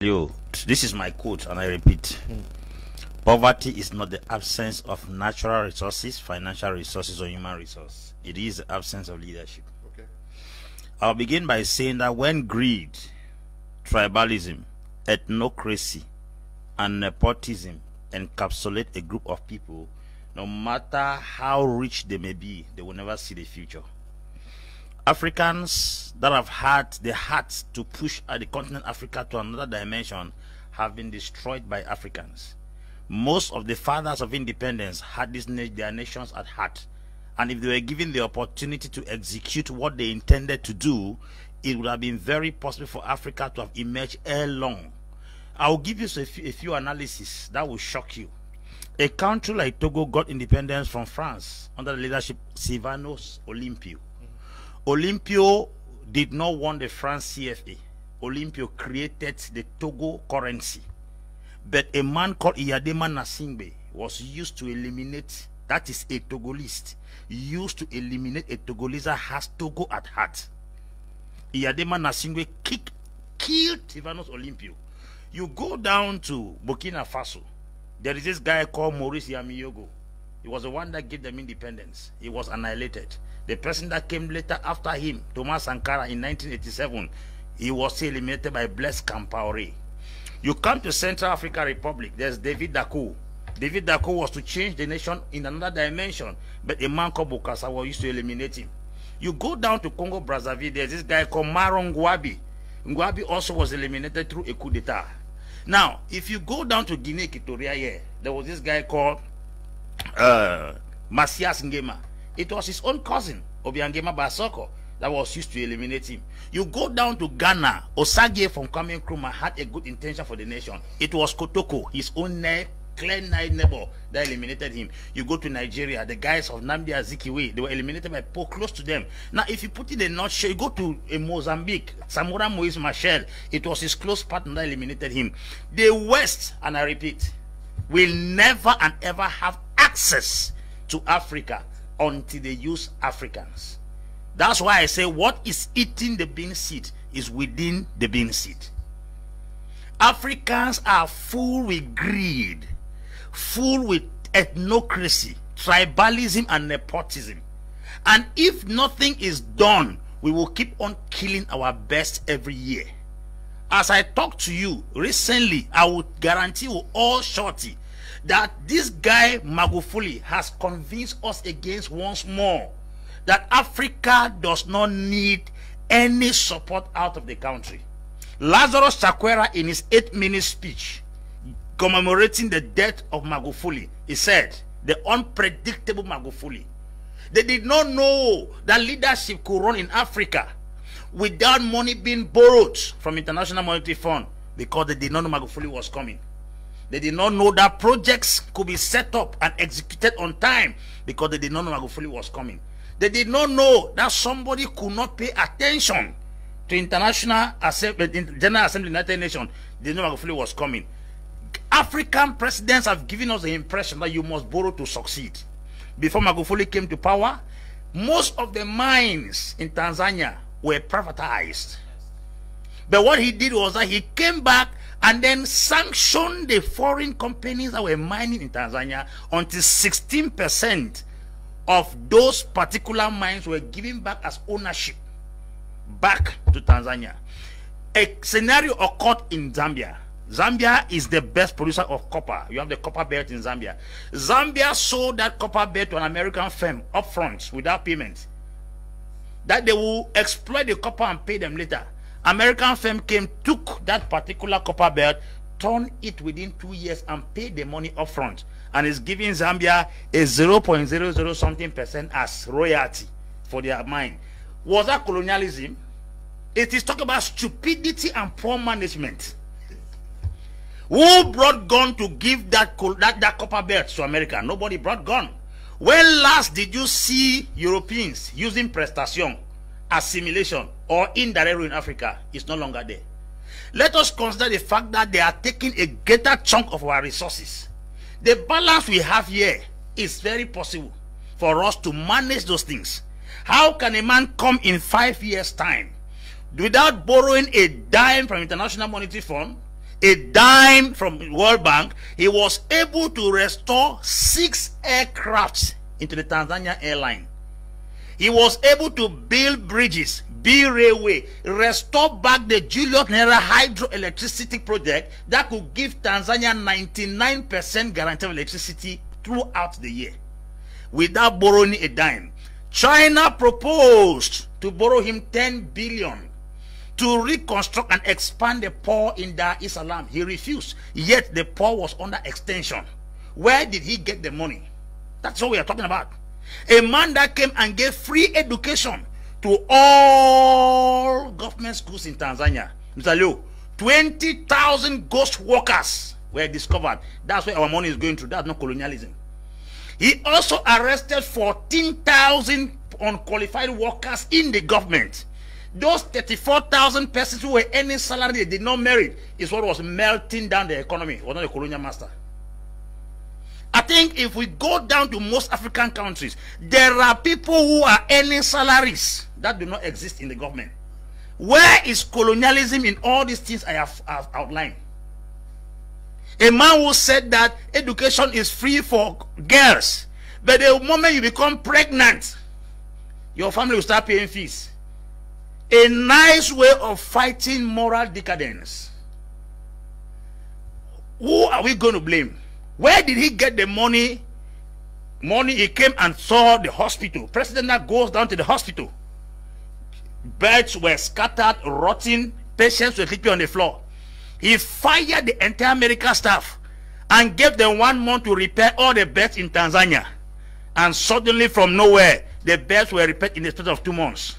You, this is my quote, and I repeat: poverty is not the absence of natural resources, financial resources, or human resource. It is the absence of leadership. Okay. I'll begin by saying that when greed, tribalism, ethnocracy, and nepotism encapsulate a group of people, no matter how rich they may be, they will never see the future. Africans that have had the heart to push the continent Africa to another dimension have been destroyed by Africans. Most of the fathers of independence had their nations at heart, and if they were given the opportunity to execute what they intended to do, it would have been very possible for Africa to have emerged ere long. I will give you a few analyses that will shock you. A country like Togo got independence from France under the leadership of Sylvanus Olympio. Olympio did not want the France CFA. Olympio created the Togo currency. But a man called Iyadema Nasingbe was used to eliminate, that is a Togolese, used to eliminate a Togolese that has Togo at heart. Iyadema Nasingbe killed Sylvanus Olympio. You go down to Burkina Faso, there is this guy called Maurice Yamiyogo. He was the one that gave them independence. He was annihilated. The person that came later after him, Thomas Sankara, in 1987, he was eliminated by Blaise Compaoré. You come to Central African Republic, there's David Dacko. David Dacko was to change the nation in another dimension, but a man called Bokassa used to eliminate him. You go down to Congo Brazzaville, there's this guy called Maro Ngouabi. Ngouabi also was eliminated through a coup d'etat. Now, if you go down to Guinea Equatorial here, there was this guy called Masias Ngema. It was his own cousin, Obiangema Basoko, that was used to eliminate him. You go down to Ghana, Osagie from Kwame Nkrumah had a good intention for the nation. It was Kotoko, his own clear neighbor, that eliminated him. You go to Nigeria, the guys of Nnamdi Azikiwe, they were eliminated by people close to them. Now, if you put it in a nutshell, you go to Mozambique, Samora Moise Machel, it was his close partner that eliminated him. The West, and I repeat, will never and ever have access to Africa until they use Africans. That's why I say what is eating the bean seed is within the bean seed. Africans are full with greed, full with ethnocracy, tribalism, and nepotism. And if nothing is done, we will keep on killing our best every year. As I talk to you recently, I would guarantee you all shorty that this guy Magufuli has convinced us against once more that Africa does not need any support out of the country. Lazarus Chakwera, in his 8-minute speech commemorating the death of Magufuli, he said, the unpredictable Magufuli. They did not know that leadership could run in Africa without money being borrowed from International Monetary Fund, because they did not know Magufuli was coming. They did not know that projects could be set up and executed on time, because they did not know Magufuli was coming. They did not know that somebody could not pay attention to General Assembly of the United Nations. They did not know Magufuli was coming. African presidents have given us the impression that you must borrow to succeed. Before Magufuli came to power, most of the mines in Tanzania were privatized. But what he did was that he came back and then sanctioned the foreign companies that were mining in Tanzania until 16% of those particular mines were given back as ownership back to Tanzania. A scenario occurred in Zambia. Zambia is the best producer of copper. You have the copper belt in Zambia. Zambia sold that copper belt to an American firm upfront without payment, that they will exploit the copper and pay them later. American firm came, took that particular copper belt, turned it within 2 years and paid the money upfront, and is giving Zambia a 0.00 something % as royalty for their mine. Was that colonialism? It is talking about stupidity and poor management. Who brought gun to give that copper belt to America? Nobody brought gun. When last did you see Europeans using prestation, assimilation, or indirect rule in Africa? It's no longer there. Let us consider the fact that they are taking a greater chunk of our resources. The balance we have here is very possible for us to manage those things. How can a man come in 5 years' time without borrowing a dime from International Monetary Fund, a dime from World Bank, he was able to restore 6 aircrafts into the Tanzania airline. He was able to build bridges, build railway, restore back the Julius Nyerere hydroelectricity project that could give Tanzania 99% guarantee of electricity throughout the year without borrowing a dime. China proposed to borrow him 10 billion to reconstruct and expand the port in Dar es Salaam. He refused, yet the port was under extension. Where did he get the money? That's what we are talking about. A man that came and gave free education to all government schools in Tanzania. Mr. Leo, 20,000 ghost workers were discovered. That's where our money is going to. That's not colonialism. He also arrested 14,000 unqualified workers in the government. Those 34,000 persons who were earning salary they did not merit is what was melting down the economy. It was not the colonial master. I think if we go down to most African countries, there are people who are earning salaries that do not exist in the government. Where is colonialism in all these things I have outlined? A man who said that education is free for girls, but the moment you become pregnant, your family will start paying fees. A nice way of fighting moral decadence. Who are we going to blame? Where did he get the money? He came and saw the hospital. President now goes down to the hospital. Beds were scattered, rotting. Patients were sleeping on the floor. He fired the entire medical staff and gave them 1 month to repair all the beds in Tanzania. And suddenly from nowhere, the beds were repaired in the space of 2 months.